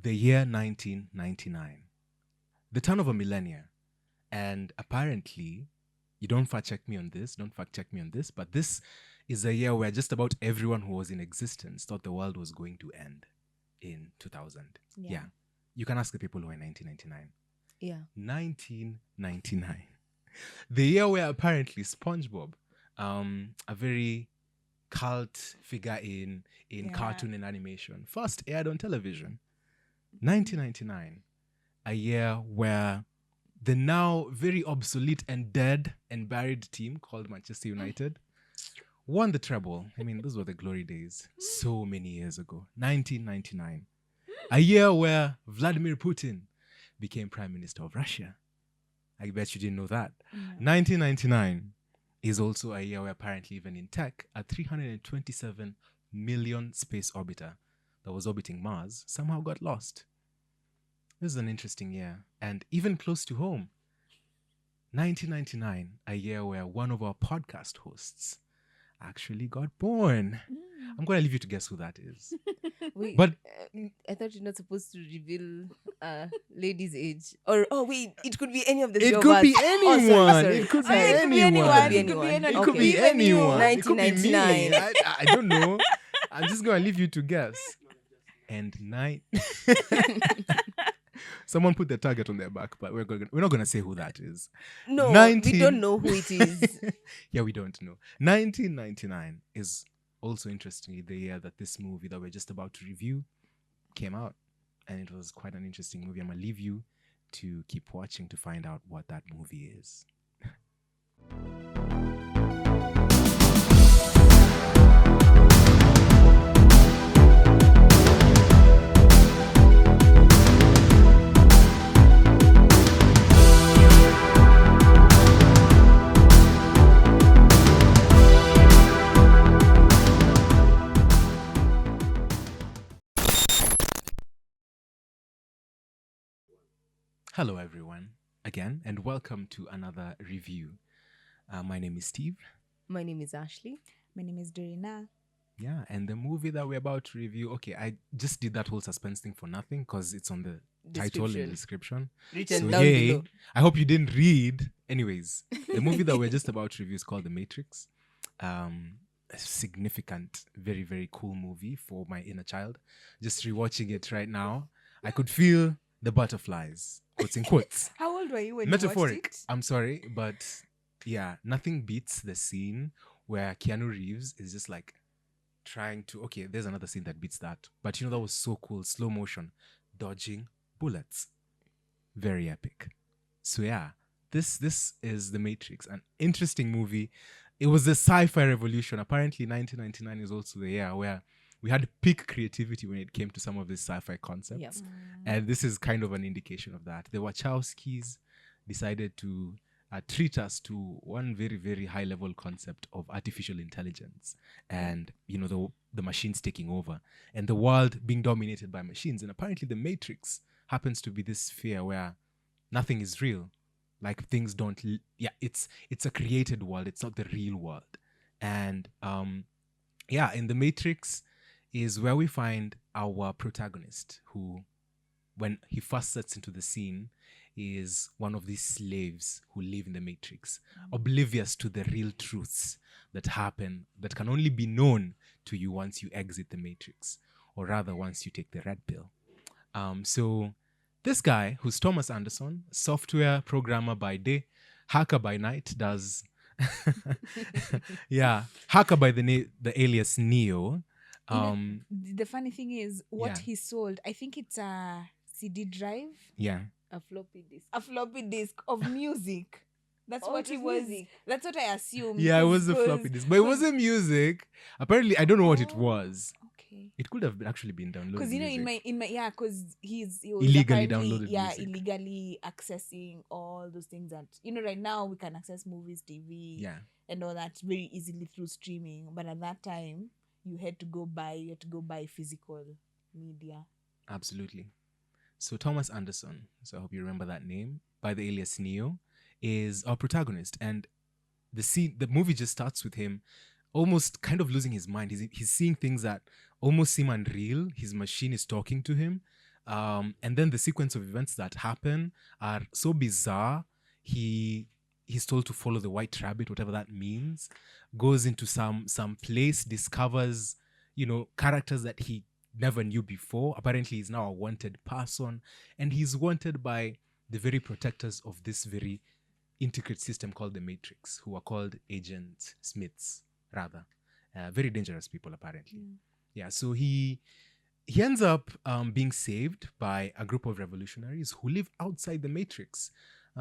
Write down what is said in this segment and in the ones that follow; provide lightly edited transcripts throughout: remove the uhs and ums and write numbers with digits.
the year 1999, the turn of a millennia. And apparently, you don't fact check me on this, but this is a year where just about everyone who was in existence thought the world was going to end in 2000. Yeah. You can ask the people who were in 1999. Yeah. 1999. The year where apparently SpongeBob, a very cult figure in cartoon and animation, first aired on television. 1999. A year where the now very obsolete and dead and buried team called Manchester United won the treble. I mean, those were the glory days so many years ago. 1999. A year where Vladimir Putin became Prime Minister of Russia. I bet you didn't know that. 1999 is also a year where apparently even in tech, a 327 million space orbiter that was orbiting Mars somehow got lost. This is an interesting year. And even close to home, 1999, a year where one of our podcast hosts actually got born. I'm going to leave you to guess who that is. Wait, But I thought you're not supposed to reveal lady's age. Or wait, it could be any of the it three of could us. be Oh, anyone. sorry. It could be Sorry. anyone. It could be anyone. It could be Okay. anyone. It could be me. 1999. I don't know. I'm just going to leave you to guess. And someone put the target on their back, but we're not going to say who that is. No, we don't know who it is. Yeah, we don't know. 1999 is also interestingly the year that this movie that we're just about to review came out. And it was quite an interesting movie. I'm going to leave you to keep watching to find out what that movie is. Hello, everyone, again, and welcome to another review. My name is Steve. My name is Ashley. My name is Dorina. Yeah, and the movie that we're about to review, okay, I just did that whole suspense thing for nothing because it's on the title and description. Written So, down yay. below. I hope you didn't read. Anyways, the movie that we're just about to review is called The Matrix. A significant, very, very cool movie for my inner child. Just rewatching it right now, I could feel the butterflies. Quotes in quotes. How old were you when Metaphoric. you watched it? I'm sorry, but yeah, nothing beats the scene where Keanu Reeves is just like trying to. Okay, there's another scene that beats that, but that was so cool. Slow motion, dodging bullets, very epic. So yeah, this is The Matrix, an interesting movie. It was the sci-fi revolution. Apparently, 1999 is also the year where we had peak creativity when it came to some of these sci-fi concepts. Yep. And this is kind of an indication of that. The Wachowskis decided to treat us to one very, very high-level concept of artificial intelligence and, the machines taking over and the world being dominated by machines. And apparently the Matrix happens to be this sphere where nothing is real. Like things don't... it's a created world. It's not the real world. And, in the Matrix is where we find our protagonist who, when he first sets into the scene, is one of these slaves who live in the Matrix, oblivious to the real truths that happen, that can only be known to you once you exit the Matrix, or rather once you take the red pill. So this guy, who's Thomas Anderson, software programmer by day, hacker by night, does... hacker by the alias Neo. The funny thing is, what Yeah. he sold, I think it's a CD drive, Yeah. A floppy disk. a floppy disk of music. That's Oh, what it he was was. music. That's what I assumed. Yeah, it was a floppy disk. But it wasn't music. Apparently, I don't know what it was. Okay. It could have actually been downloaded. Because music. in my because he was Illegally apparently, downloaded music. illegally accessing all those things that right now we can access movies, TV, Yeah. and all that very easily through streaming. But at that time, you had to go buy physical media. Absolutely. So Thomas Anderson, so I hope you remember that name, by the alias Neo, is our protagonist. And the movie just starts with him almost kind of losing his mind. He's seeing things that almost seem unreal. His machine is talking to him. And then the sequence of events that happen are so bizarre. He's told to follow the white rabbit, whatever that means, goes into some place, discovers, characters that he never knew before. Apparently, he's now a wanted person, and he's wanted by the very protectors of this very intricate system called the Matrix, who are called Agent Smiths, rather. Very dangerous people, apparently. Yeah, so he ends up being saved by a group of revolutionaries who live outside the Matrix.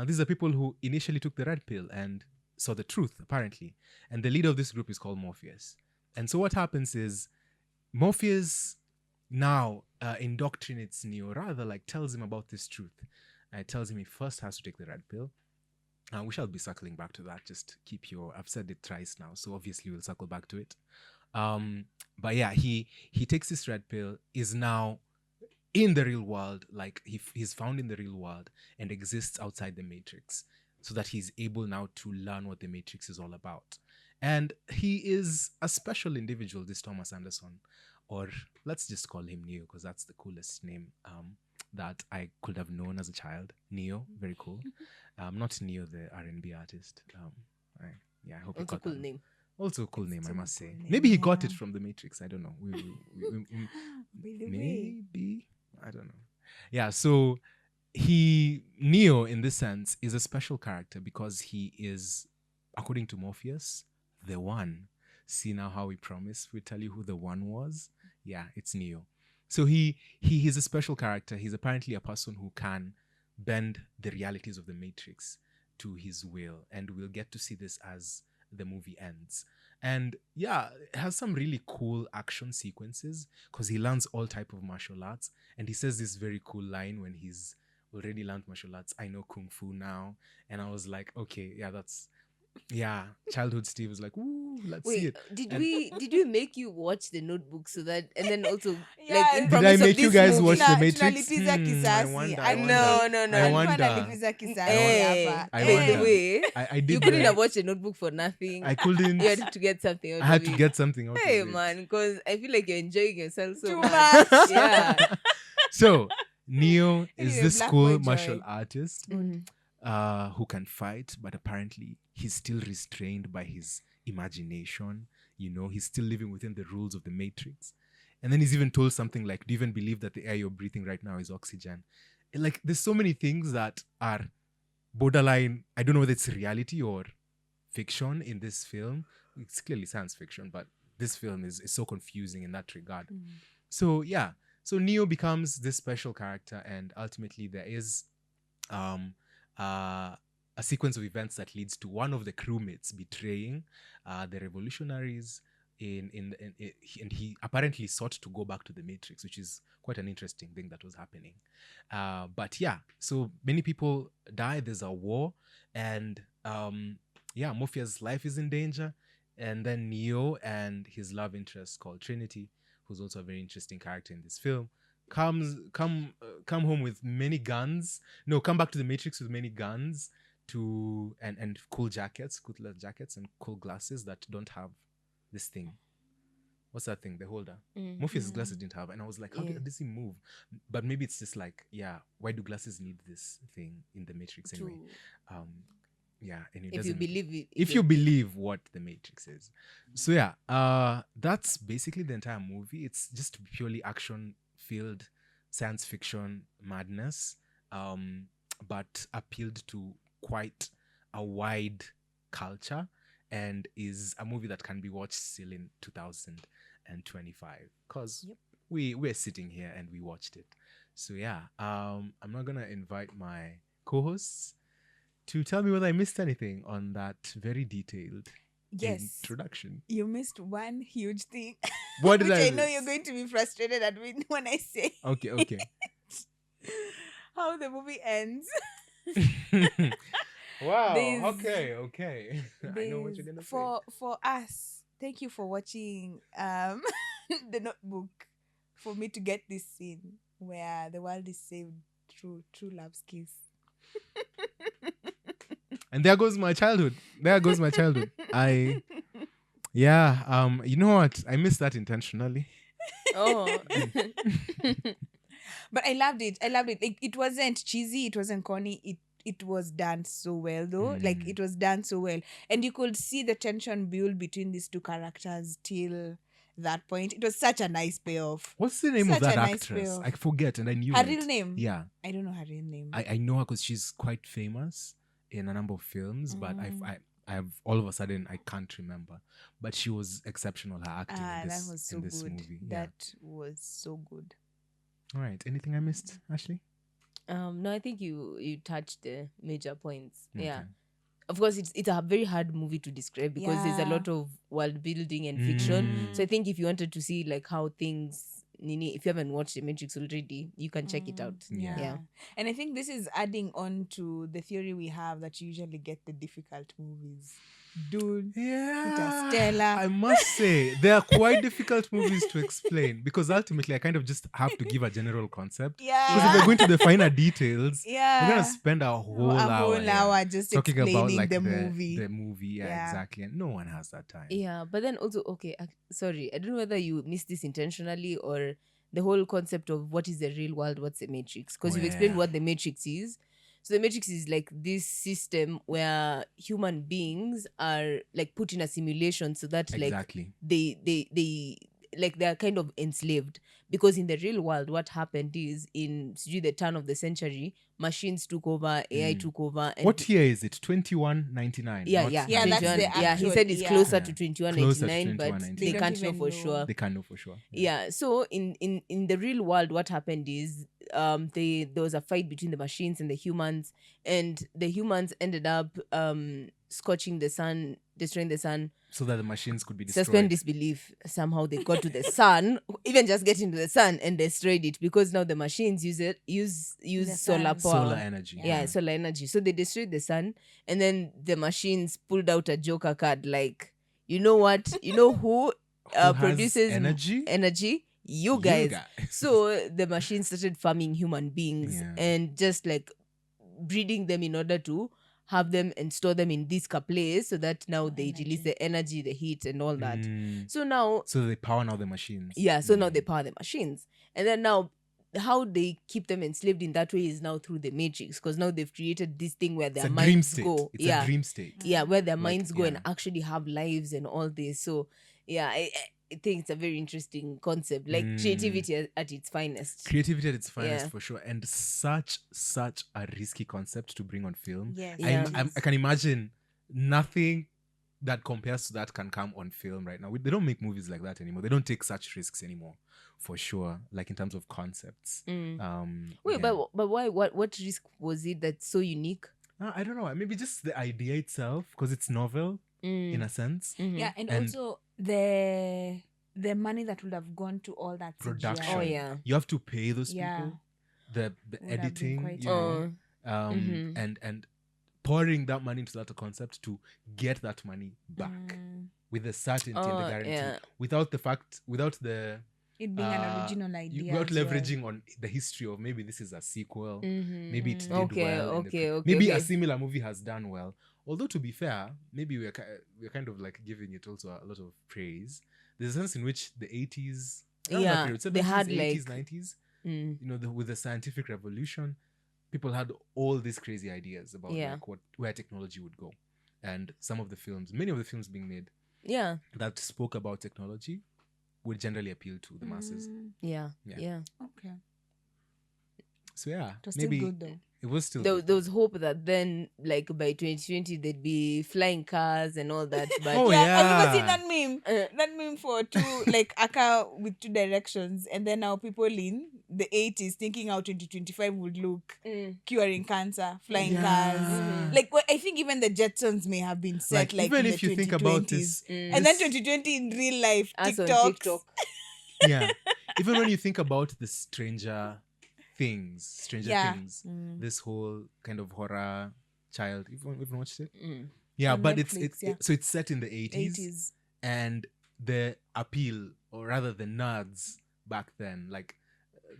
These are people who initially took the red pill and saw the truth, apparently. And the leader of this group is called Morpheus. And so what happens is Morpheus now indoctrinates Neo, rather like tells him about this truth. Tells him he first has to take the red pill. We shall be circling back to that. Just I've said it thrice now, so obviously we'll circle back to it. But yeah, he takes this red pill, is now in the real world, like he's found in the real world and exists outside the Matrix, so that he's able now to learn what the Matrix is all about. And he is a special individual, this Thomas Anderson, or let's just call him Neo, because that's the coolest name that I could have known as a child. Neo, very cool. Not Neo, the R&B artist. I hope he Also got cool that. name. Also a cool name, I must say. name, Maybe he got yeah. it from the Matrix. I don't know. By the way, Maybe. I don't know. Yeah, so Neo, in this sense, is a special character because he is, according to Morpheus, the one. See now how we promised we tell you who the one was? Yeah, it's Neo. So he is a special character. He's apparently a person who can bend the realities of the Matrix to his will. And we'll get to see this as the movie ends. And yeah, it has some really cool action sequences because he learns all type of martial arts. And he says this very cool line when he's already learned martial arts: "I know Kung Fu now." And I was like, okay, yeah, that's... Yeah, childhood Steve was like, "Ooh, let's see Wait, it." did we make you watch the Notebook so that, and then also Yeah, like in did Did I promise of make you this guys movie? watch the Tuna- Matrix? tunalipiza I kisasi. wonder. I No, no, no. I Alikuwa wonder. analipiza kisasi hapa. I By the wonder. way, I did you couldn't that. have watched the Notebook for nothing. I couldn't. You had to get something out I had of to it. get something out Hey of it. man, because I feel like you're enjoying yourself so Too much. much. Yeah. So Neo is Anyway, this Black cool Boy martial Joy. artist who can fight, but apparently he's still restrained by his imagination. He's still living within the rules of the Matrix. And then he's even told something like, "Do you even believe that the air you're breathing right now is oxygen?" And like, there's so many things that are borderline. I don't know whether it's reality or fiction in this film. It's clearly science fiction, but this film is so confusing in that regard. So yeah, so Neo becomes this special character, and ultimately there is a sequence of events that leads to one of the crewmates betraying the revolutionaries and he apparently sought to go back to the Matrix, which is quite an interesting thing that was happening. But yeah, so many people die. There's a war, and Morpheus' life is in danger. And then Neo and his love interest called Trinity, who's also a very interesting character in this film, come home with many guns. No, come back to the Matrix with many guns and cool jackets, cool leather jackets, and cool glasses that don't have this thing. What's that thing? The holder. Morpheus' glasses didn't have, and I was like, how does he move? But maybe it's just like, yeah, why do glasses need this thing in the Matrix anyway? Yeah, and it If you doesn't. believe it. If you believe what the Matrix is. So yeah, that's basically the entire movie. It's just purely action-filled science fiction madness, but appealed to quite a wide culture, and is a movie that can be watched still in 2025 because we're sitting here and we watched it. So yeah, I'm not gonna invite my co-hosts to tell me whether I missed anything on that very detailed introduction. You missed one huge thing. What did which I know miss? you're going to be frustrated at me when I say Okay. how the movie ends. Wow. There's- Okay. I know what you're gonna say. For us, thank you for watching the Notebook for me to get this scene where the world is saved through true love's kiss. And there goes my childhood. You know what? I missed that intentionally. Oh. But I loved it. Like, it wasn't cheesy. It wasn't corny. It was done so well, though. Like, it was done so well, and you could see the tension build between these two characters till that point. It was such a nice payoff. What's the name of Such that a nice actress? payoff. I forget, and I knew Her it. real name? Yeah, I don't know her real name. I know her because she's quite famous in a number of films, but I've all of a sudden I can't remember. But she was exceptional. Her acting in this, that was so in this good. movie. That was so good. All right. Anything I missed, Ashley? No, I think you touched the major points. Yeah. Okay. Of course, it's a very hard movie to describe because there's a Yeah. lot of world building and fiction. So I think if you wanted to see like how things, Nini, if you haven't watched The Matrix already, you can check it out. Yeah. And I think this is adding on to the theory we have that you usually get the difficult movies. Dune, Yeah. Interstellar. I must say, they are quite difficult movies to explain because ultimately I kind of just have to give a general concept. Yeah. Because if we're going to the finer details, Yeah. we're going to spend a whole hour just talking explaining about like the movie. The movie, yeah, exactly. And no one has that time. Yeah, but then also, okay, sorry, I don't know whether you missed this intentionally or the whole concept of what is the real world, what's the Matrix. Because you've explained what the Matrix is. So the Matrix is like this system where human beings are like put in a simulation so that Exactly. like they like they're kind of enslaved. Because in the real world, what happened is in the turn of the century, machines took over, AI took over. And what year is it? 2199. Yeah, not yeah. Yeah, that's 21. the Yeah, he actual- said it's yeah. closer Yeah. to Closer to 2199, but 2199. they They can't don't know even for know. sure. They can't know for sure. Yeah, so in the real world, what happened is there was a fight between the machines and the humans, and the humans ended up scorching the sun, destroying the sun. So that the machines could be destroyed. Suspend disbelief. Somehow they got to the sun, even just getting to the sun and destroyed it because now the machines use The solar sun. power. Solar energy. Yeah, solar energy. So they destroyed the sun, and then the machines pulled out a Joker card. Like, you know what? You know who has produces energy? Energy? You guys. So the machines started farming human beings and just like breeding them in order to have them and store them in this place so that now they release the energy, the heat, and all that. So now, so they power now the machines. yeah. So now they power the machines, and then now how they keep them enslaved in that way is now through the Matrix, because now they've created this thing where their minds go. It's a dream state. Yeah, where their Like, minds go and actually have lives and all this. So yeah, I think it's a very interesting concept, like creativity at its finest. Creativity at its finest, for sure, and such a risky concept to bring on film. Yes. I can imagine nothing that compares to that can come on film right now. They don't make movies like that anymore. They don't take such risks anymore, for sure. Like in terms of concepts. Wait, but why? What risk was it that's so unique? I don't know. Maybe just the idea itself, because it's novel in a sense. Yeah, and also the money that would have gone to all that Production. CGI. Oh yeah. You have to pay those Yeah. people. The Would have been editing, quite you know, and pouring that money into that concept to get that money back with the certainty and the guarantee, without the it being an original idea, without as well. leveraging on the history of maybe this is a sequel, maybe it did well, maybe a similar movie has done well. Although to be fair, maybe we're kind of like giving it also a lot of praise. There's a sense in which the 80s, they had 80s, like 90s, you know, with the scientific revolution, people had all these crazy ideas about like where technology would go, and many of the films being made, that spoke about technology would generally appeal to the masses. Yeah. Okay. So yeah, It was still maybe good though. it was still There was hope that then, like by 2020, there'd be flying cars and all that. But Oh, Have you yeah. ever seen that meme? That meme for two, like a car with two directions, and then now people in the 80s thinking how 2025 would look, curing cancer, flying cars. Like, well, I think even the Jetsons may have been set like even in if the you think about 2020s. this, And then 2020 in real life, as on TikToks. TikTok. yeah, even when you think about the Stranger Things, this whole kind of horror child, you've watched it? Yeah, On but Netflix, so it's set in the 80s, 80s. and the appeal, or rather the nerds back then, like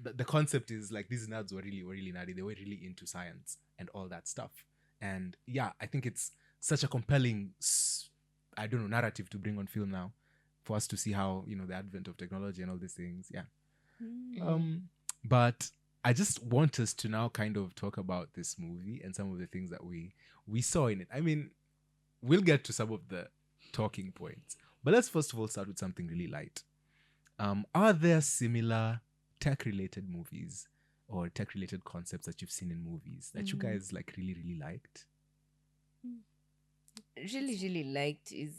the concept is like these nerds were really nerdy. They were really into science and all that stuff. And yeah, I think it's such a compelling, narrative to bring on film now, for us to see how, you know, the advent of technology and all these things. Yeah. But I just want us to now kind of talk about this movie and some of the things that we saw in it. I mean, we'll get to some of the talking points, but let's first of all start with something really light. Are there similar tech-related movies or tech-related concepts that you've seen in movies that you guys like really, really liked? Really, really liked is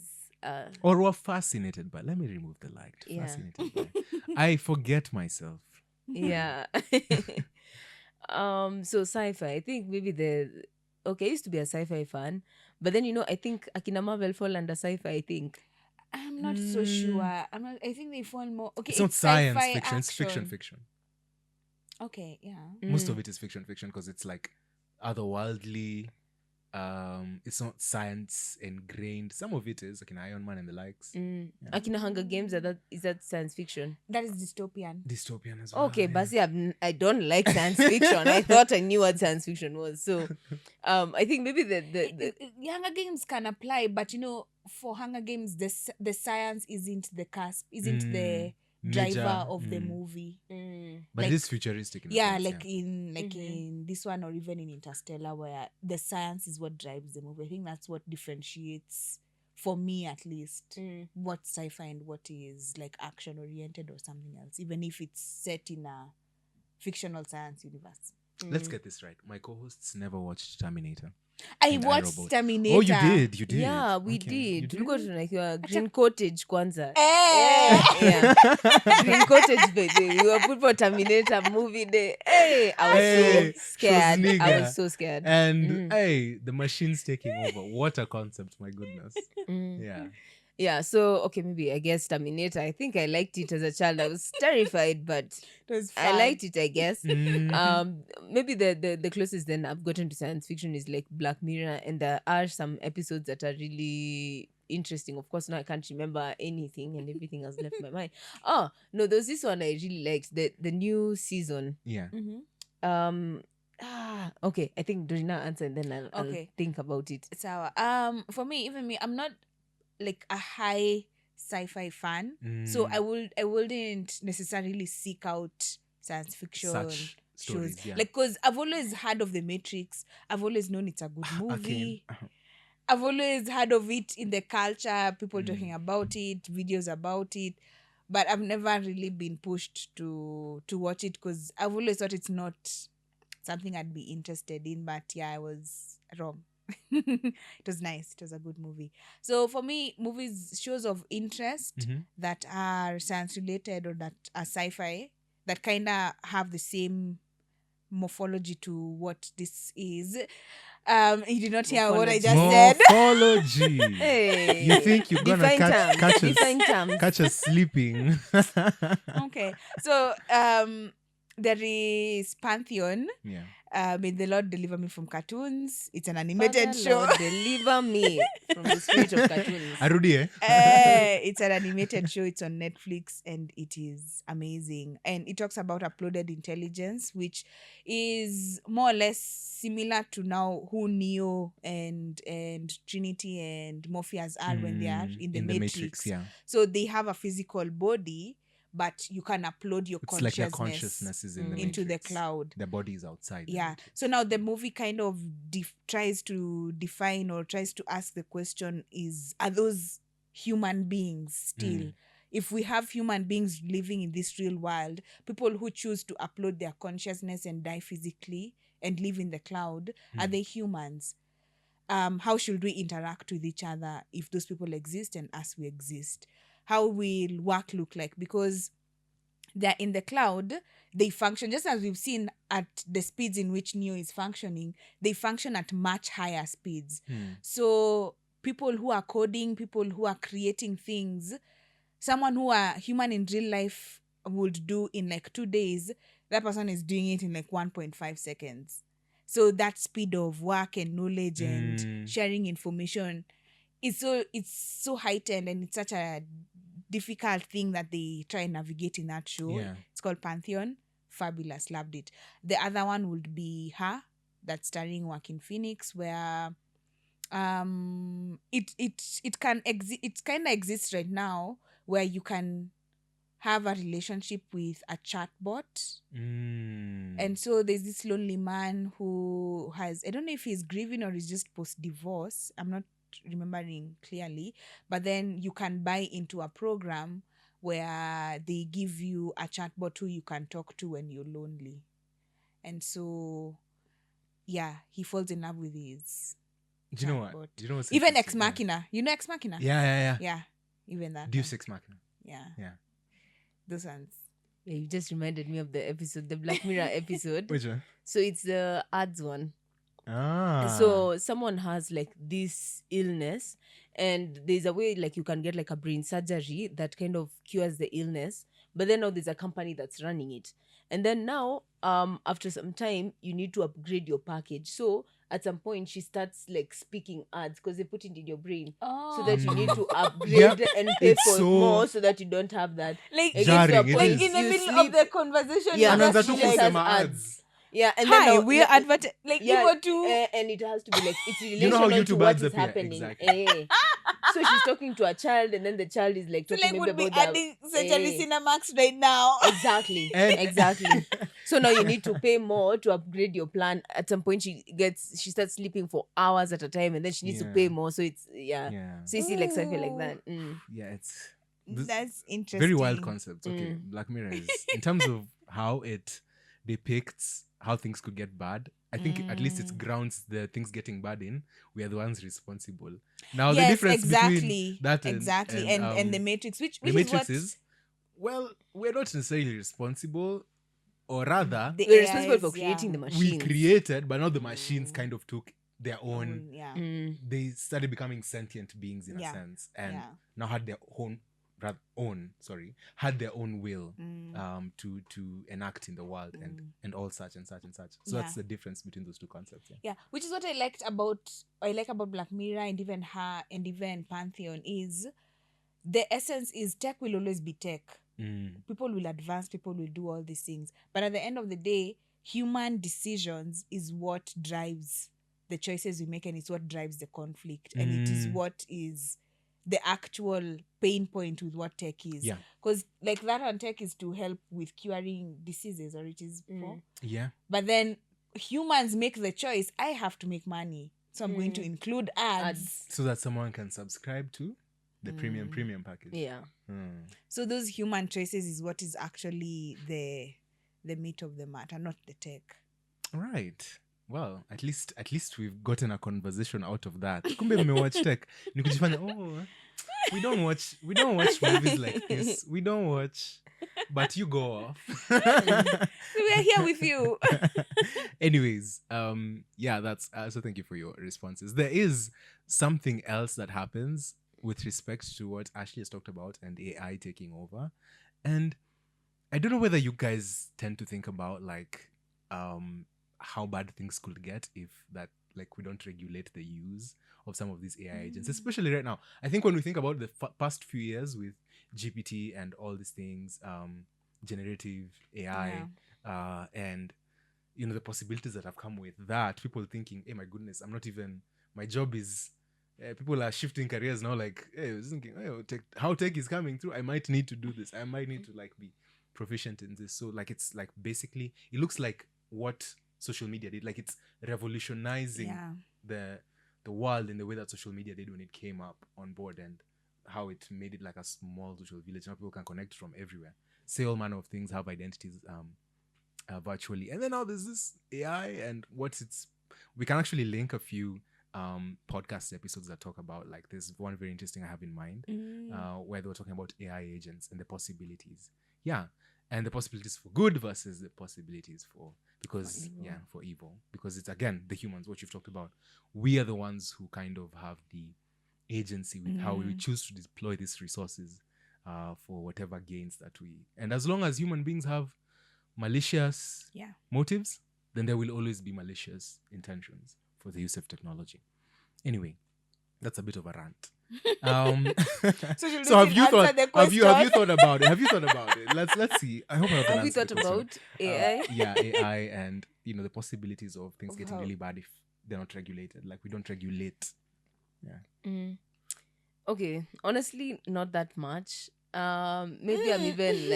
Or were fascinated by? Let me remove the liked. Yeah. Fascinated by. I forget myself. yeah. So sci-fi. I think maybe I used to be a sci-fi fan, but then I think Akina Marvel fall under sci-fi. I think. I'm not so sure. I think they fall more. Okay, It's not science sci-fi fiction. It's action. fiction. Okay, yeah. Most of it is fiction because it's like otherworldly. It's not science ingrained. Some of it is like in Iron Man and the likes. Akina Hunger Games, is that science fiction? That is dystopian. Dystopian as well. Okay, Basi, I don't like science fiction. I thought I knew what science fiction was. So, I think maybe the Hunger Games can apply, but for Hunger Games, the science isn't the cusp, isn't the driver of the movie. But like, it is futuristic. In a yeah, sense, like in this one or even in Interstellar, where the science is what drives the movie. I think that's what differentiates, for me at least, what sci-fi and what is like action oriented or something else, even if it's set in a fictional science universe. Let's get this right. My co-hosts never watched Terminator. I And watched iRobot. Terminator. Oh, you did. Yeah, we Okay. did. You did? We got to like your Green Cottage Kwanzaa. Eh. Yeah. Green Cottage, baby. We were put for Terminator movie day. Hey, I was Hey, so scared. I Schwarzenegger. was so scared. And hey, the machine's taking over. What a concept, my goodness. Yeah. Yeah, so okay, maybe I guess Terminator. I think I liked it as a child. I was terrified, but It was I fun. liked it, I guess. Mhm. Maybe the closest then I've gotten to science fiction is like Black Mirror, and there are some episodes that are really interesting. Of course, now I can't remember anything, and everything has left my mind. Oh no, there was this one I really liked, the new season. Yeah. Okay, I think Dorina answer, and then I'll Okay. think about it. So, for me, even me, I'm not like a high sci-fi fan, so I wouldn't necessarily seek out science fiction Such stories, shows, yeah. like, because I've always heard of The Matrix. I've always known it's a good movie. I've always heard of it in the culture, people talking about it, videos about it, but I've never really been pushed to watch it because I've always thought it's not something I'd be interested in. But yeah, I was wrong. It was nice. It was a good movie. So for me, shows of interest that are science related or that are sci-fi, that kind of have the same morphology to what this is. You did not hear what I just said. Morphology. Hey, You think you're gonna define terms. catch us sleeping? Okay, so there is Pantheon. Yeah. May the Lord deliver me from cartoons. It's an animated Father, show. Lord, deliver me from the spirit of cartoons. Arudi, It's an animated show. It's on Netflix and it is amazing. And it talks about uploaded intelligence, which is more or less similar to now who Neo and Trinity and Morpheus are when they are in the Matrix. Yeah. So they have a physical body, but you can upload your It's like their consciousness consciousness is in the into the Matrix. cloud. Their body is outside. the Yeah. Matrix. So now the movie kind of tries to define or tries to ask the question are those human beings still? If we have human beings living in this real world, people who choose to upload their consciousness and die physically and live in the cloud, are they humans? How should we interact with each other if those people exist and us we exist? How will work look like? Because they're in the cloud, they function just as we've seen at the speeds in which Neo is functioning. They function at much higher speeds. So people who are coding, people who are creating things, someone who are human in real life would do in like 2 days, that person is doing it in like 1.5 seconds. So that speed of work and knowledge and sharing information it's so heightened, and it's such a difficult thing that they try and navigate in that show. Yeah. It's called Pantheon. Fabulous, loved it. The other one would be Her, that's starring Joaquin Phoenix, where it kind of exists right now, where you can have a relationship with a chatbot. Mm. And so there's this lonely man who has, I don't know if he's grieving or he's just post-divorce. I'm not remembering clearly. But then you can buy into a program where they give you a chatbot who you can talk to when you're lonely. And so, yeah, he falls in love with his Do you know what? chatbot. Do you know what's Even Ex interesting? Machina. You know Ex Machina? Yeah. Yeah, even that. Deus one. Ex Machina. Yeah. Yeah. Those ones. Yeah, you just reminded me of the episode, the Black Mirror episode. Which one? So it's the ads one. Ah. So someone has like this illness, and there's a way like you can get like a brain surgery that kind of cures the illness. But then now there's a company that's running it, and then now after some time you need to upgrade your package. So at some point she starts like speaking ads because they put it in your brain, so that you need to upgrade Yep. and pay It's for so more so that you don't have that. Like, It gets to a jarring, it point is. in the you middle sleep- of the conversation, Yeah, you And just then she that just took has them ads. ads. Yeah, and hi, then we're like yeah, you go to and it has to be like it's You know how relational to YouTube what ads is appear? happening. Exactly. So she's talking to a child, and then the child is like so talking like maybe would be about adding essentially eh. Cinemax right now. Exactly. And- Exactly. So now you need to pay more to upgrade your plan. At some point she starts sleeping for hours at a time, and then she needs to Yeah. pay more. So it's yeah. Yeah. So you see like sci-fi like Ooh. that. Mm. Yeah, it's this That's interesting. very wild concept. Okay, Mm. Black Mirror is in terms of how it depicts how things could get bad. I think at least it grounds the things getting bad in. We are the ones responsible. Now the Yes, difference exactly. between that Exactly. And the Matrix, which the is Matrix what is, well, we're not necessarily responsible, or rather, the We're responsible for AIs, creating the we machines. created, but now the machines kind of took their own. yeah. Mm. They started becoming sentient beings in Yeah. a sense, and Yeah. now had their own will to enact in the world and all such and such and such. So that's Yeah. the difference between those two concepts. Yeah, which is what I like about Black Mirror and even her and even Pantheon is the essence is tech will always be tech. People will advance, people will do all these things. But at the end of the day, human decisions is what drives the choices we make, and it's what drives the conflict. And it is what is the actual pain point with what tech is. Yeah. Because like that on tech is to help with curing diseases, or it is for. Yeah. But then humans make the choice, I have to make money. So I'm going to include ads. So that someone can subscribe to the premium package. Yeah. So those human choices is what is actually the meat of the matter, not the tech. Right. Well, at least we've gotten a conversation out of that. Kumbe mmewatch tech. Ni kujifanya, we don't watch movies like this. We don't watch. But you go off. So we are here with you. Anyways, that's so thank you for your responses. There is something else that happens with respect to what Ashley has talked about and AI taking over. And I don't know whether you guys tend to think about like how bad things could get if that like we don't regulate the use of some of these AI agents, especially right now. I think when we think about the past few years with GPT and all these things, generative AI, and the possibilities that have come with that, people thinking, hey, my goodness, I'm not even, my job is, people are shifting careers now, like, hey, I was thinking, how tech is coming through, I might need to do this, I might need to like be proficient in this. So like it's like basically it looks like what social media did, like it's revolutionizing the world in the way that social media did when it came up on board, and how it made it like a small social village. Now people can connect from everywhere, say all manner of things, have identities virtually. And then now there's this AI, and we can actually link a few podcast episodes that talk about, like, there's one very interesting I have in mind where they were talking about AI agents and the possibilities. And the possibilities for good versus the possibilities for evil. Because it's, again, the humans, what you've talked about. We are the ones who kind of have the agency with how we choose to deploy these resources for whatever gains that we... And as long as human beings have malicious motives, then there will always be malicious intentions for the use of technology. Anyway, that's a bit of a rant. So have you thought about it? Let's see. I hope I Have you thought about AI? AI and the possibilities of things getting really bad if they're not regulated. Like, we don't regulate. Okay, honestly, not that much. Maybe I'm even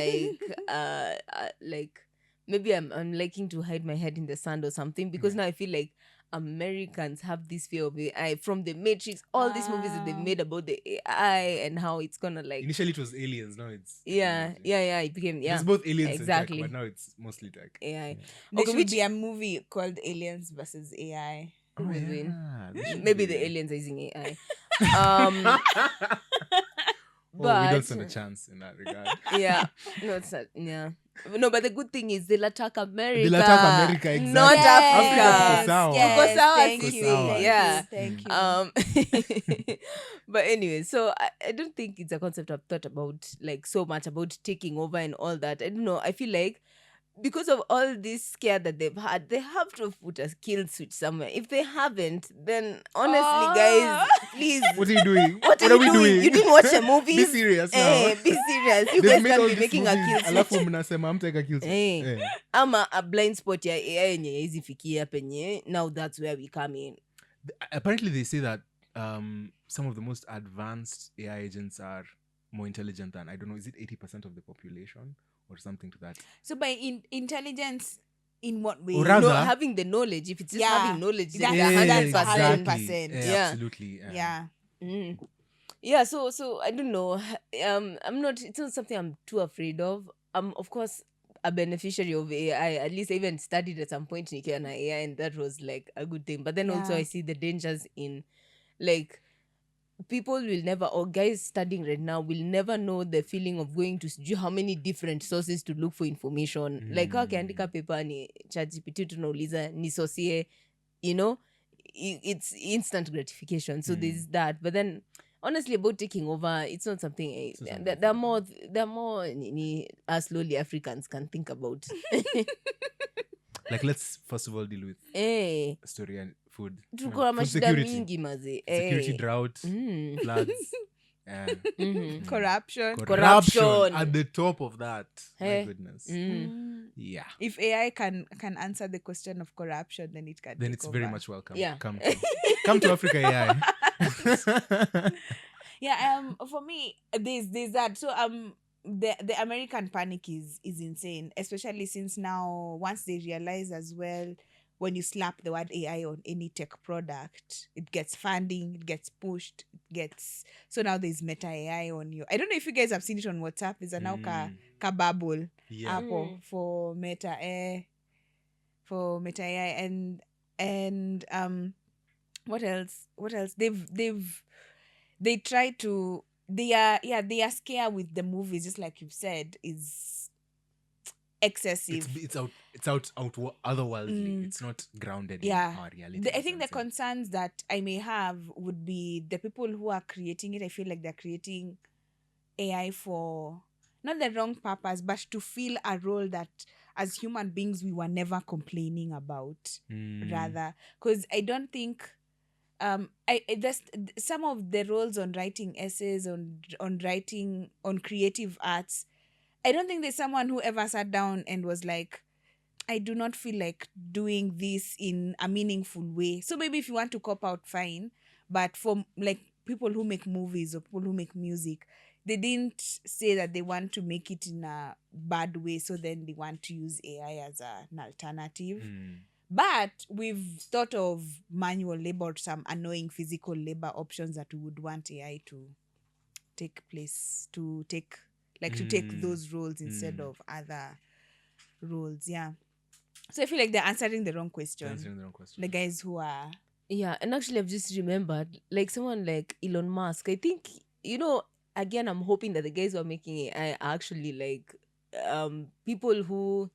like maybe I'm liking to hide my head in the sand or something, because now I feel like Americans have this fear of AI from the Matrix, all these movies that they've made about the AI and how it's gonna like Initially it was aliens, now it's yeah, it became There's both aliens exactly and tech, but now it's mostly tech. AI. There Okay, should which be a movie called Aliens versus AI. Oh, would win? yeah. There should Maybe be. the aliens are using AI. Um, Oh, we don't but stand a chance in that regard. yeah, no, it's not. Yeah, no, but the good thing is they'll attack America. They'll attack America, exactly. Not Africa. Africa tuko sawa. Tuko sawa thank sisi. you, Yeah. thank you. But anyway, so I don't think it's a concept I've thought about like so much about taking over and all that. I don't know. I feel like because of all this scare that they've had, they have to have put a kill switch somewhere. If they haven't, then honestly, guys, please. What are you doing? What are we doing? You didn't watch a movie? Be serious now. Be serious. You They've guys made all can't be these making a movies, kill alafu switch. mnasema hamtaweka kill switch. Eh. Ama a blind spot ya AI yenye haizi fikia penye. Now that's where we come in. Apparently they say that some of the most advanced AI agents are more intelligent than, I don't know, is it 80% of the population or something to that? So by intelligence, in what way? Or rather- No, having the knowledge. If it's just having knowledge, That's- then that's exactly. 100%. Yeah. Absolutely. Yeah. Yeah, so I don't know. It's not something I'm too afraid of. I'm of course a beneficiary of AI. At least I even studied at some point in AI, and that was like a good thing. But then also Yeah. I see the dangers in like people will never, or guys studying right now will never know the feeling of going to how many different sources to look for information. Like akiandika paper ni ChatGPT tunauliza nisosie, you know, it's instant gratification. So there's that. But then honestly, about taking over, it's not something there are more us lowly Africans can think about. Like, let's first of all deal with story and food. Tuko na Food mashida security. mingi maze. Security, drought, floods. Corruption. At the top of that. Hey. My goodness. Yeah. If AI can answer the question of corruption, then it can. Then take it's very over. much welcome. Yeah. Come to Africa AI. Yeah. For me, there's that. So the American panic is insane, especially since now once they realize as well, when you slap the word AI on any tech product, it gets funding, it gets pushed, so now there's Meta AI on you. I don't know if you guys have seen it on WhatsApp. There's a now ka bubble Apple for Meta AI, and what else? They try to they are scared with the movies, just like you've said, is excessive. It's out otherworldly. It's not grounded in our reality. I think the concerns that I may have would be the people who are creating it. I feel like they're creating AI for not the wrong purpose, but to fill a role that as human beings we were never complaining about. Rather, because I don't think some of the roles on writing essays, on writing, on creative arts, I don't think there's someone who ever sat down and was like, I do not feel like doing this in a meaningful way. So maybe if you want to cop out, fine. But for like people who make movies or people who make music, they didn't say that they want to make it in a bad way, so then they want to use AI as an alternative. But we've thought of manual labor or some annoying physical labor options that we would want AI to take place, to take those roles instead of other roles. Yeah. So I feel like they're answering the wrong question. The guys who are... Yeah, and actually I've just remembered, like someone like Elon Musk, I think, again, I'm hoping that the guys who are making AI are actually like people who,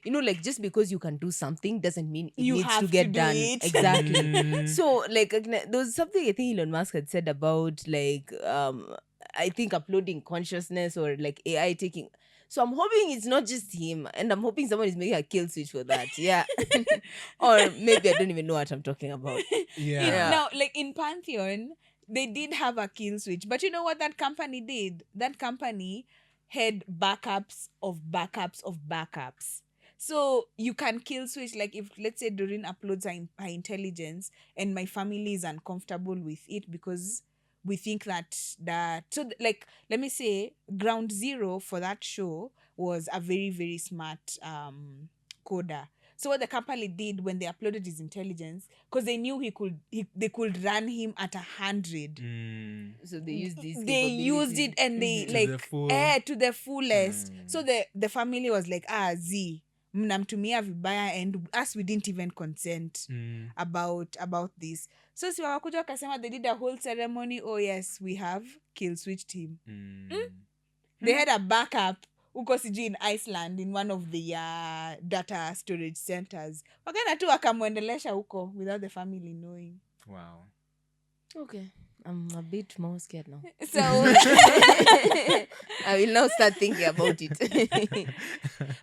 like just because you can do something doesn't mean it You needs have to get to do done. it. Exactly. So like there was something I think Elon Musk had said about like I think uploading consciousness or like AI taking. So I'm hoping it's not just him, and I'm hoping someone is making a kill switch for that. Yeah. Or maybe I don't even know what I'm talking about. Yeah. Now, like in Pantheon, they did have a kill switch. But you know what that company did? That company had backups of backups of backups. So you can kill switch, like if, let's say, Doreen uploads her intelligence and my family is uncomfortable with it because we think that like, let me say, ground zero for that show was a very, very smart coder. So what the company did when they uploaded his intelligence, because they knew they could run him at 100. So they used this. They used it, and they To like the full. to the fullest. So the family was like, z mnamtumia vibaya, and us, we didn't even consent about this. So si wakuja wakasema, they did a whole ceremony. Oh yes, we have kill switched him. They had a backup huko sijui in Iceland, in one of the data storage centers. Wakaenda tu wakamwendelesha huko without the family knowing. Wow. Okay. I'm a bit more scared now. So I will now start thinking about it.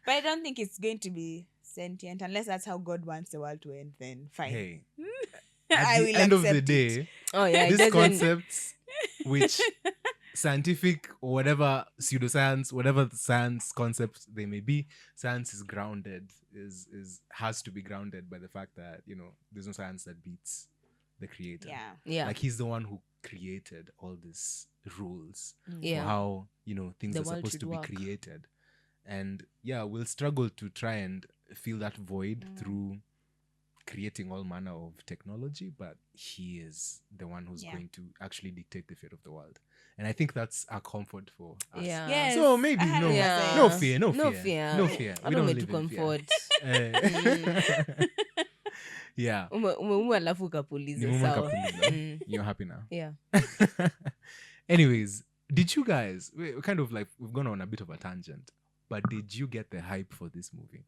but I don't think it's going to be sentient unless that's how God wants the world to end. Then fine. Hey, I at the will end of the accept it. day, Oh yeah, it these doesn't- concepts, which scientific or whatever pseudoscience, whatever the science concepts they may be, science is grounded, has to be grounded by the fact that, you know, there's no science that beats the creator. Yeah. Like, he's the one who created all these rules Yeah. for how, you know, things The are world supposed should to work. be created. And yeah, we'll struggle to try and fill that void through creating all manner of technology, but he is the one who's going to actually dictate the fate of the world. And I think that's a comfort for us. Yeah. Yes. So maybe no 100%. Yeah. no fear. No fear. I We don't don't need live to in fear. comfort. Yeah. Umeumwa alafu Ni ukapuliza, mume sawa. kapuliza. You're happy now. Yeah. Anyways, did you guys, we're kind of like, we've gone on a bit of a tangent, but did you get the hype for this movie?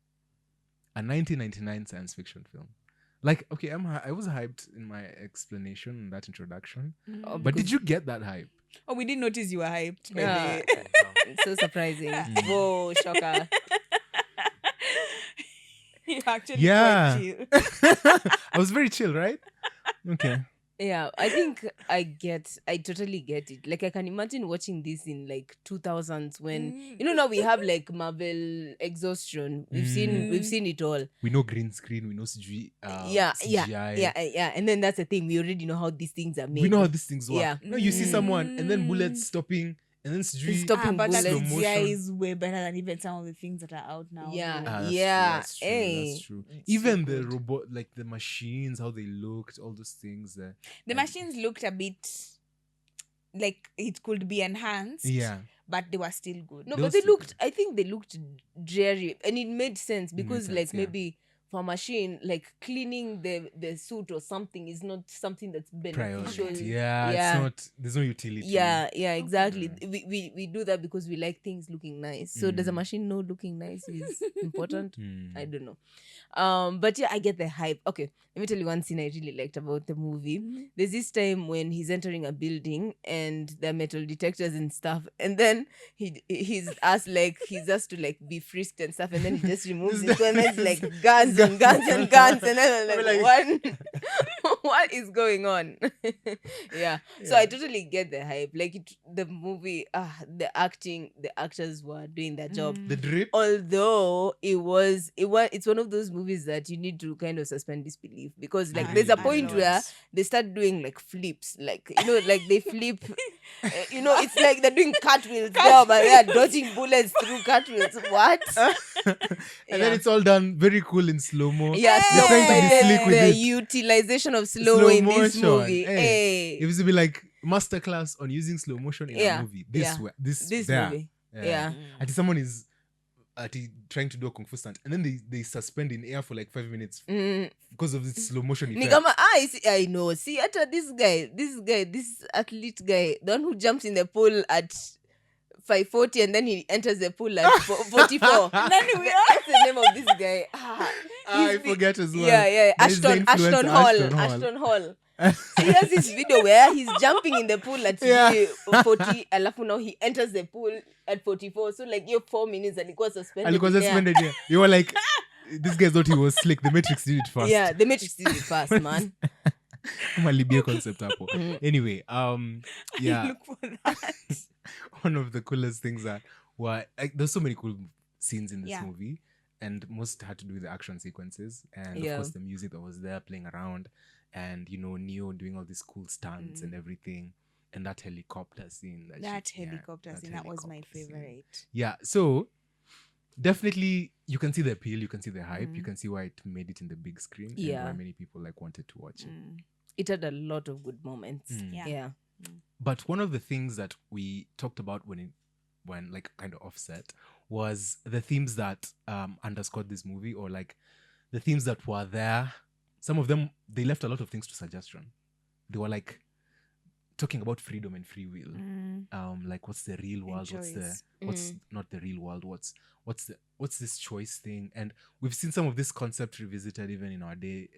A 1999 science fiction film. Like, okay, I was hyped in my explanation, in that introduction, Oh, but did because- you get that hype? Oh, we didn't notice you were hyped. by Yeah. the- It's so surprising. Whoa, shocker. You're actually Yeah. quite chill. I was very chill, right? Okay. Yeah, I think I totally get it. Like, I can imagine watching this in like 2000s when, you know, now we have like Marvel exhaustion. We've seen it all. We know green screen, we know CGI. Yeah. And then that's the thing. We already know how these things are made. We know how these things work. Yeah. No, you see someone and then bullets stopping and then CGI. Stopping But that bullets. slow CGI motion. is way better than even some of the things that are out now. Yeah. That's true, Hey. that's true. It's Even so the good. robot, like the machines, how they looked, all those things. The machines looked a bit like it could be enhanced. Yeah. But they were still good. No, They but were they still looked, I think they looked dreary. And it made sense because sense, like yeah. maybe for a machine, like cleaning the suit or something is not something that's beneficial. Priority. Yeah, it's not, there's no utility. Yeah, exactly. We do that because we like things looking nice. So does a machine know looking nice is important? I don't know. But yeah, I get the hype. Okay, let me tell you one scene I really liked about the movie. There's this time when he's entering a building and there are metal detectors and stuff, and then he's asked to like be frisked and stuff, and then he just removes his gun and it's like guns and guns and guns, and then I'm like, what is going on? Yeah. So I totally get the hype. Like the movie, the actors were doing their job. The drip. Although it's one of those movies that you need to kind of suspend disbelief because like there's a point where they start doing like flips, like, you know, like they flip, you know, it's like they're doing cartwheels there, but they're dodging bullets through cartwheels. What? And then it's all done very cool in slow-mo. Yeah, They're trying to be slick with the it. utilization of slow in this motion. movie. Hey. It was to be like masterclass on using slow motion in a movie. This there. movie. Yeah. Until someone is trying to do a kung fu stunt, and then they suspend in air for like 5 minutes because of this slow motion effect. Nikama, I know. See, this athlete guy, the one who jumps in the pool at 5:40 and then he enters the pool at 44. What's the name of this guy? I forget as well. Yeah. That is the influencer, Ashton Hall. He has this video where he's jumping in the pool at 40, alafu now he enters the pool at 44. So like, you're 4 minutes and it was suspended. Yeah. You were like, this guy thought he was slick. The Matrix did it fast. Yeah, the Matrix did it fast, man. Malibia concept hapo. Anyway, yeah. Look for that. One of the coolest things that were like, there's so many cool scenes in this Yeah. movie, and most had to do with the action sequences and of course the music that was there playing around, and you know, Neo doing all these cool stunts and everything. and that helicopter scene. That helicopter scene, that was my helicopter scene. favorite. Yeah, so definitely you can see the appeal, you can see the hype, you can see why it made it in the big screen, and Yeah. why many people like wanted to watch it. It had a lot of good moments. Yeah. But one of the things that we talked about when like kind of offset was the themes that underscored this movie, or like the themes that were there. Some of them, they left a lot of things to suggestion. They were like talking about freedom and free will. Like what's the real world? What's not the real world? What's this choice thing? And we've seen some of this concept revisited even in our day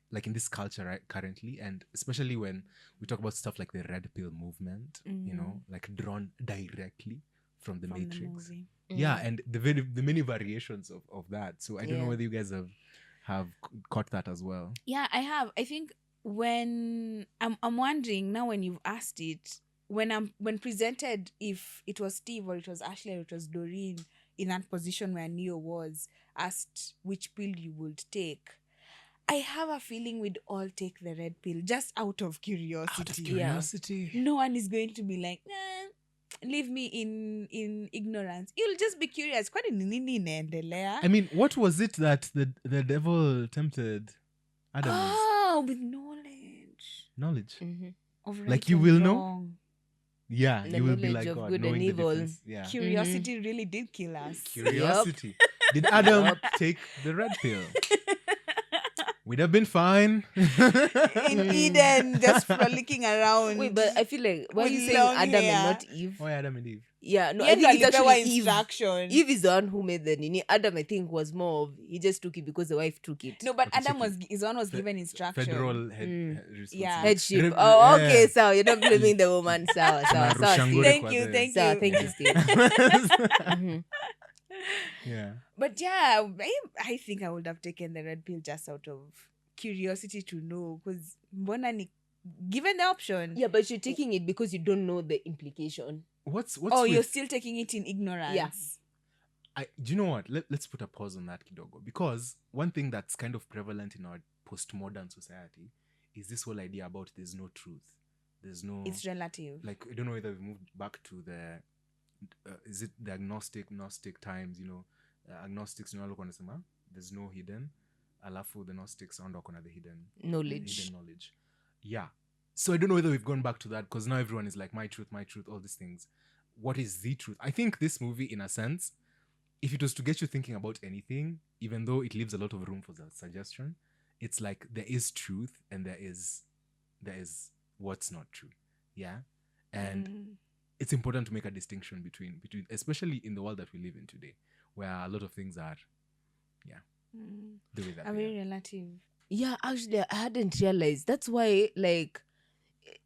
like in this culture right, currently, and especially when we talk about stuff like the red pill movement, you know, like drawn directly from the Matrix. Yeah, and the many variations of that. So I don't know whether you guys have caught that as well. Yeah, I have. I think when I'm wondering now, when you've asked it, when presented, if it was Steve or it was Ashley or it was Doreen in that position where Neo was, asked which pill you would take, I have a feeling we'd all take the red pill just out of curiosity. No one is going to be like, nah, leave me in ignorance. You'll just be curious. Kwani ni nini inaendelea? I mean, what was it that the devil tempted Adam with? Oh, with knowledge. Knowledge. Of right Like you and will know? wrong. Yeah, The you will be knowledge like of God, good knowing and the evil. difference. Yeah. Curiosity really did kill us. Curiosity. Did Adam take the red pill? We'd have been fine. In Eden, just frolicking around. Wait, but I feel like, why are With you saying long Adam hair. and not Eve? Why Adam and Eve? Yeah, no, Yeah, I think it's alipewa actually Eve. instruction. Eve is the one who made the nini. Adam, I think, was more of, he just took it because the wife took it. No, but Okay, Adam check his one was given instruction. Federal head responsibility. Yeah. Headship. Re- Oh, yeah. okay, so you're not blaming the woman. Sawa, Rushangore Steve. kwa Thank you, the- thank Sawa, you. thank you, Steve. Yeah. But yeah, I think I would have taken the red pill just out of curiosity to know, because given the option. Yeah, but you're taking it because you don't know the implication. What's Oh, with, you're still taking it in ignorance. Yeah. do you know what? Let's put a pause on that, kidogo, because one thing that's kind of prevalent in our postmodern society is this whole idea about there's no truth. There's no. It's relative. Like, I don't know whether we've moved back to the is it the gnostic times, you know, agnostics wanasema there's no hidden, alafu the gnostics ndo kuna the hidden Knowledge. knowledge. Yeah, so I don't know whether we've gone back to that, because now everyone is like my truth, all these things. What is the truth? I think this movie, in a sense, if it was to get you thinking about anything, even though it leaves a lot of room for that suggestion, it's like there is truth and there is what's not true. Yeah, and it's important to make a distinction between especially in the world that we live in today, where a lot of things are the way that Are they very are. relative. Yeah, actually, I hadn't realized. That's why, like,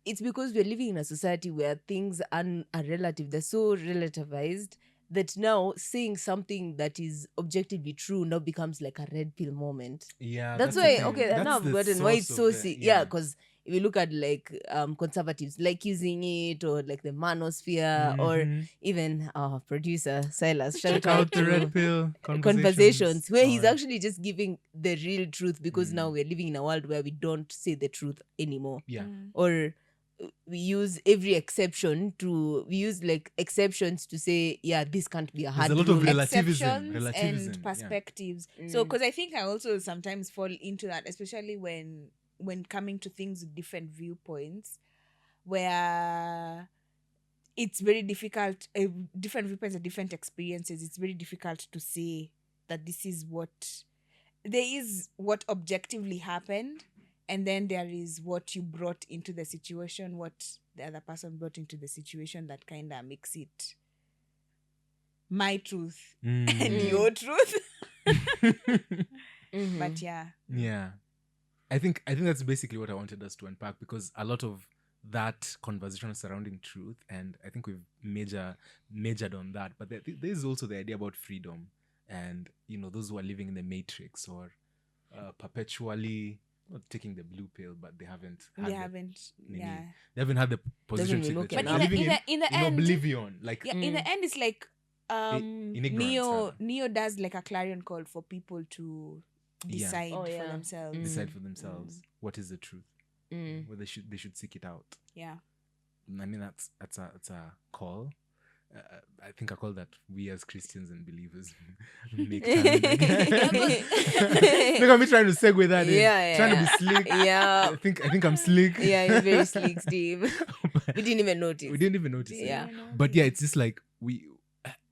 it's because we're living in a society where things are relative. They're so relativized that now saying something that is objectively true now becomes like a red pill moment. Yeah, That's the why, thing. okay, That's now I've the gotten why it's source so of yeah, because if you look at like conservatives like using it, or like the manosphere, or even our producer Silas, Check shout out the to red pill conversations where he's Or- actually just giving the real truth, because now we're living in a world where we don't say the truth anymore, yeah. or we use every exception we use like exceptions to say, yeah, this can't be a hard a lot of rule. relativism, Exceptions yeah. and perspectives. So, because I think I also sometimes fall into that, especially when coming to things with different viewpoints, where it's very difficult, different viewpoints and different experiences, it's very difficult to say that this is what objectively happened, and then there is what you brought into the situation, what the other person brought into the situation, that kind of makes it my truth and your truth. But Yeah. I think that's basically what I wanted us to unpack, because a lot of that conversation surrounding truth, and I think we've majored on that, but there is also the idea about freedom, and you know, those who are living in the matrix, or perpetually not taking the blue pill, but they haven't had the position Doesn't mean to okay. they're But living in the end, oblivion, like in the end, it's like in ignorance, Neo does like a clarion call for people to decide Oh, yeah. for themselves. decide for themselves what is the truth, whether they should seek it out. Yeah. I mean, that's a call. I think I call that we as Christians and believers make challenge again. Look at me trying to segue that in. Trying to be slick. Yeah. I think I'm slick. Yeah, you're very slick, Steve. But We didn't even notice. we didn't even notice Yeah. it. But yeah, it's just like we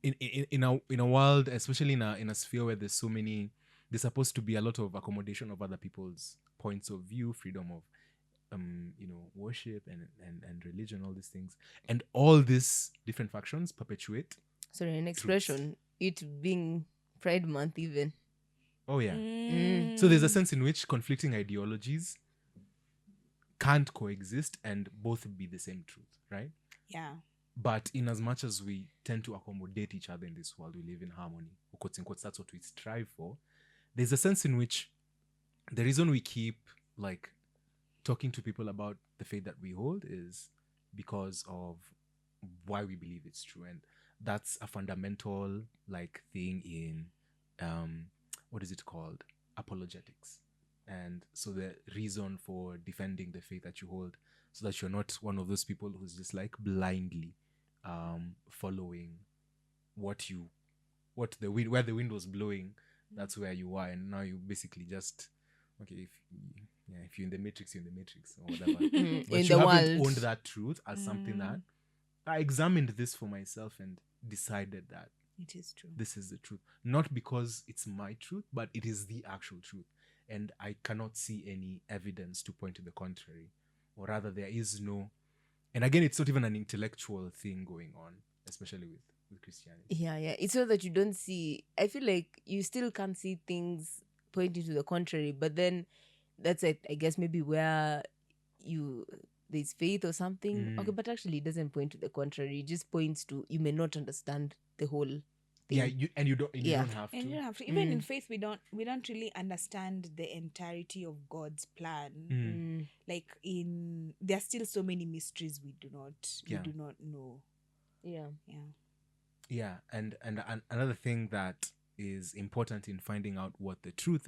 in a world, especially in a sphere where there's so many, there's supposed to be a lot of accommodation of other people's points of view, freedom of worship and religion, all these things, and all these different factions perpetuate. Sorry, an expression. It being Pride Month, even. Oh yeah. So there's a sense in which conflicting ideologies can't coexist and both be the same truth, right? Yeah. But in as much as we tend to accommodate each other in this world, we live in harmony. Quotes and quotes, that's what we strive for. There's a sense in which the reason we keep like talking to people about the faith that we hold is because of why we believe it's true. And that's a fundamental like thing in what is it called? Apologetics. And so the reason for defending the faith that you hold, so that you're not one of those people who's just like blindly following where the wind was blowing, that's where you are, and now you basically just okay, if you're in the matrix, you're in the matrix or whatever. But In you the haven't world. owned that truth as something that I examined this for myself and decided that It is true. this is the truth. Not because it's my truth, but it is the actual truth. And I cannot see any evidence to point to the contrary. Or rather, there is no... And again, it's not even an intellectual thing going on, especially with Christianity. Yeah. It's so that you don't see... I feel like you still can't see things pointing to the contrary, but then that's I guess maybe where there's faith or something. Okay, but actually it doesn't point to the contrary. It just points to you may not understand the whole thing. Yeah, you don't have to. And you don't have to. Even in faith, we don't really understand the entirety of God's plan. Like there are still so many mysteries we do not know. Yeah, and another thing that is important in finding out what the truth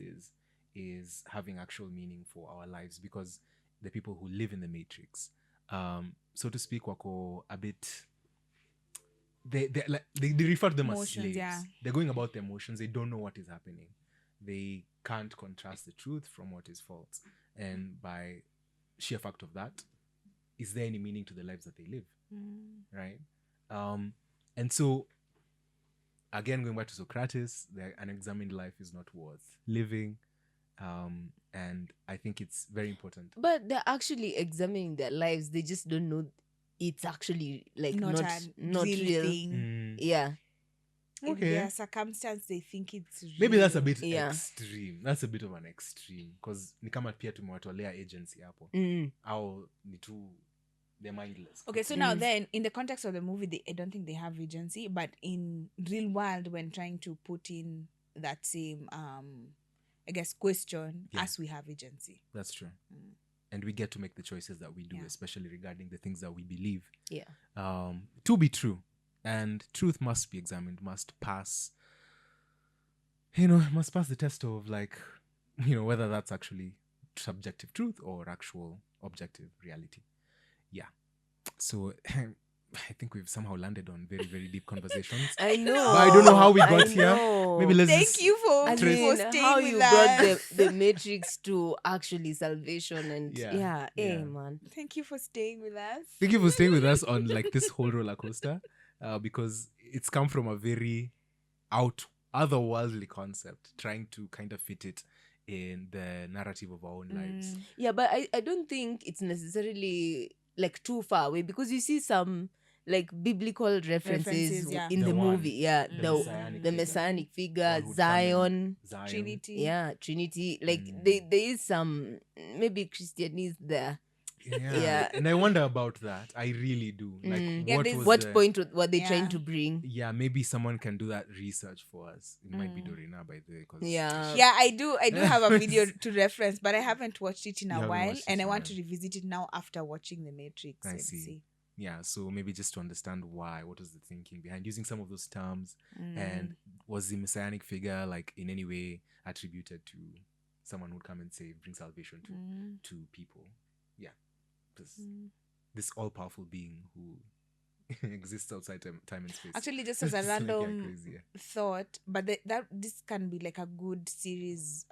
is having actual meaning for our lives, because the people who live in the matrix, so to speak, wako a bit... They refer to them Emotions, as slaves. yeah. They're going about their emotions. They don't know what is happening. They can't contrast the truth from what is false. And by sheer fact of that, is there any meaning to the lives that they live? Right? And so, again, going back to Socrates, the unexamined life is not worth living. And I think it's very important. But they're actually examining their lives. They just don't know it's actually like not real thing. Yeah. In their circumstance, they think it's real. Maybe that's a bit extreme. That's a bit of an extreme, because ni kama pia tumewatolea agency hapo. Au ni tu they're mindless. Okay, so now then, in the context of the movie, I don't think they have agency, but in real world, when trying to put in that same, I guess, question, as we have agency. That's true. And we get to make the choices that we do, especially regarding the things that we believe to be true. And truth must be examined, must pass the test of whether that's actually subjective truth or actual objective reality. Yeah. So I think we've somehow landed on very, very deep conversations. I know. But I don't know how we got here. Maybe let's Thank you for staying how with you us. brought the matrix to actually salvation and man. Thank you for staying with us. Thank you for staying with us on this whole roller coaster, because it's come from a very otherworldly concept, trying to kind of fit it in the narrative of our own lives. Yeah, but I don't think it's necessarily too far away, because you see some biblical references in the movie. The messianic figure, Zion, Trinity. Trinity. There is some maybe Christianese there. Yeah. And I wonder about that. I really do. What point were they trying to bring? Yeah, maybe someone can do that research for us. It might be Dorina, by the way. I do have a video to reference, but I haven't watched it in a while, and I want to revisit it now after watching The Matrix. I see. Yeah, so maybe just to understand what was the thinking behind using some of those terms, and was the messianic figure in any way attributed to someone who would come and bring salvation to people? Yeah. this all-powerful being who exists outside time and space. Actually, just as a It's like, yeah, random crazy, yeah. thought, but that this can be like a good series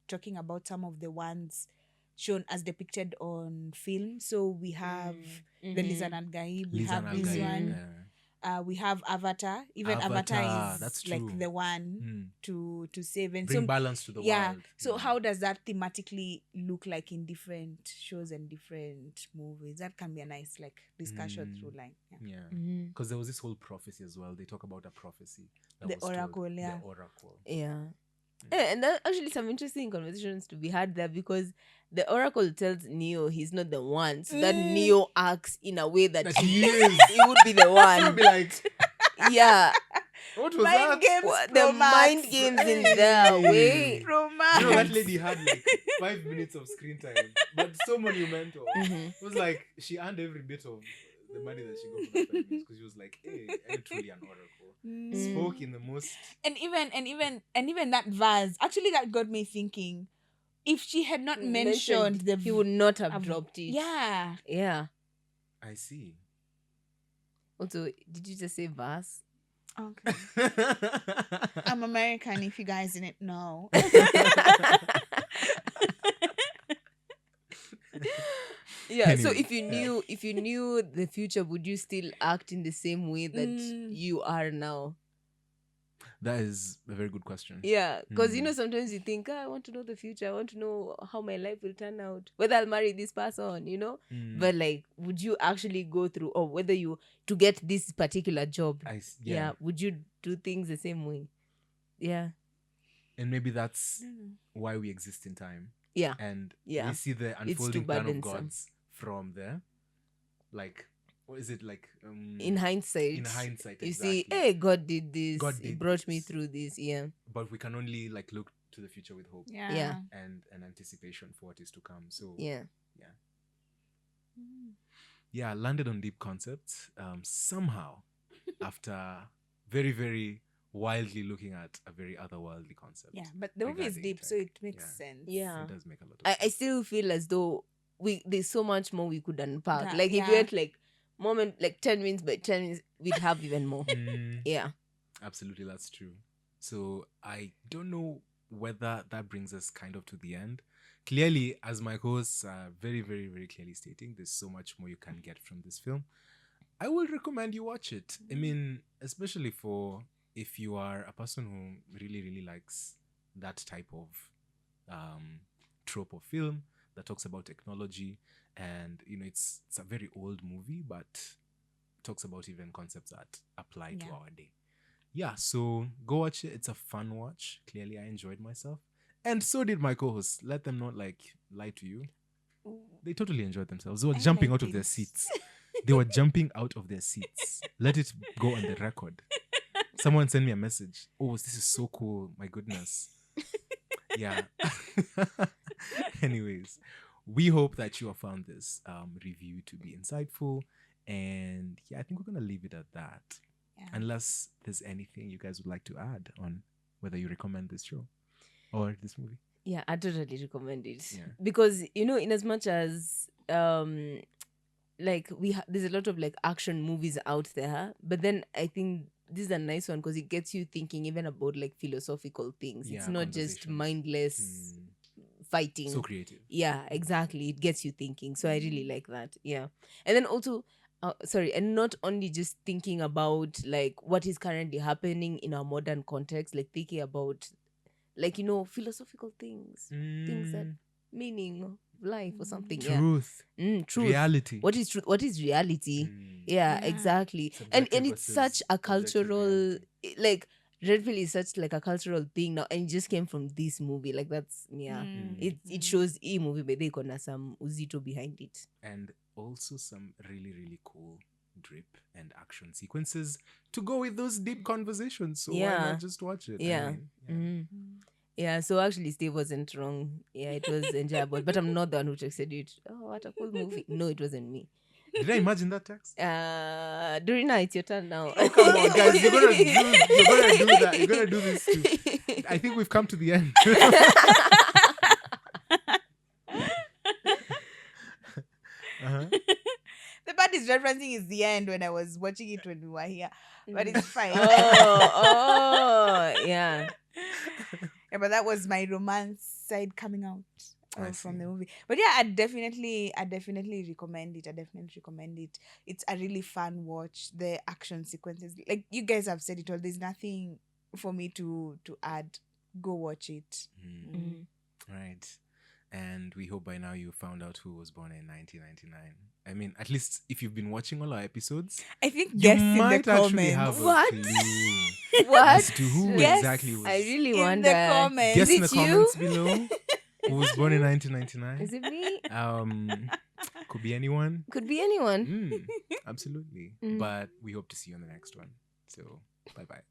talking about some of the ones shown as depicted on film. So we have the Lizan and Gaib, we Lizan have Al this Gaib, one. yeah. We have Avatar. Even Avatar, Avatar is that's like true. the one to save. And Bring so balance to the yeah. world. So how does that thematically look like in different shows and different movies? That can be a nice like discussion through line. Yeah. Yeah, because there was this whole prophecy as well. They talk about a prophecy. That The was told. oracle, yeah. The oracle. Yeah. And there are actually some interesting conversations to be had there, because the oracle tells Neo he's not the one, so that Neo acts in a way that He is. he would be the one. He'll be like, Yeah. what was Mind that? games, What, Pro the Max. mind games in there. Wait. Pro You know, that Max. lady had like 5 minutes of screen time, but so monumental. It was like she earned every bit of the money that she got for that 5 minutes, because she was like, hey, I'm truly an oracle. Spoke in the most. And even that verse, actually that got me thinking, if she had not mentioned the he would not have dropped it. Yeah. Yeah. I see. Also, did you just say verse? Okay. I'm American, if you guys didn't know. Yeah. So Anyway, if you knew the future, would you still act in the same way that you are now? That is a very good question. Yeah, because sometimes you think, I want to know the future. I want to know how my life will turn out, whether I'll marry this person, But like, would you actually go through, or whether you to get this particular job? Yeah. Would you do things the same way? Yeah. And maybe that's why we exist in time. Yeah. And Yeah. we see the It's too unfolding plan of burdensome. gods from there. Like, what is it like? In hindsight. In hindsight, you exactly. see, hey, God did this. God He did brought me this. through this. Yeah. But we can only like look to the future with hope Yeah. and an anticipation for what is to come. So Yeah. yeah, landed on deep concepts. Somehow, after very, very wildly looking at a very otherworldly concept. Yeah, but the movie is regarding deep, so tech. it makes sense. Yeah. It does make a lot of I sense. still feel as though there's so much more we could unpack. Yeah, Like if we yeah. went like 10 minutes by 10 minutes, we'd have even more. Yeah. Absolutely, that's true. So I don't know whether that brings us kind of to the end. Clearly, as my hosts are very, very, very clearly stating, there's so much more you can get from this film. I will recommend you watch it. I mean, especially for if you are a person who really, really likes that type of trope of film that talks about technology, and it's a very old movie, but talks about even concepts that apply to our day. Yeah, so go watch it. It's a fun watch. Clearly, I enjoyed myself, and so did my co-hosts. Let them not lie to you. They totally enjoyed themselves. They were jumping out of their seats. They were jumping out of their seats. Let it go on the record. Someone sent me a message. Oh, this is so cool. My goodness. Yeah. Anyways, we hope that you have found this review to be insightful. And yeah, I think we're going to leave it at that. Yeah. Unless there's anything you guys would like to add on whether you recommend this show or this movie. Yeah, I totally recommend it. Yeah. Because, in as much as there's a lot of like action movies out there, but then I think this is a nice one because it gets you thinking even about like philosophical things. Yeah, it's not just conversations. mindless fighting. So creative. Yeah, exactly. It gets you thinking. So I really like that. Yeah. And then also, and not only just thinking about like what is currently happening in our modern context, like thinking about like, philosophical things, things that meaning of life or something. Truth. Yeah. Truth. Reality. What is truth? What is reality? Yeah, exactly. And Subjective it's versus such a objective cultural, reality. like, Red Pill is such like a cultural thing now, and it just came from this movie. Like that's it shows movie, but they gonna some uzito behind it, and also some really, really cool drip and action sequences to go with those deep conversations. So why not just watch it? Yeah. Yeah, so actually Steve wasn't wrong. Yeah, it was enjoyable, but I'm not the one who texted it. Oh, what a cool movie. No, it wasn't me. Did I imagine that text? Dorina, it's your turn now. Oh, come on, guys. You're gonna do that. You're gonna do this too. I think we've come to the end. referencing is the end when I was watching it when we were here. But it's fine. Oh, yeah. Yeah, but that was my romance side coming out I from see. the movie. But yeah, I definitely recommend it. It's a really fun watch. The action sequences, like you guys have said it all. There's nothing for me to add. Go watch it. Right. And we hope by now you found out who was born in 1999. I mean, at least if you've been watching all our episodes, I think you guess in the might actually comments. have a What? clue What? as to who Guess. exactly was. I really In wonder. the comments. Guess in Is the it you? comments below who was born in 1999. Is it me? Could be anyone. Could be anyone. Absolutely. Mm. But we hope to see you on the next one. So, bye bye.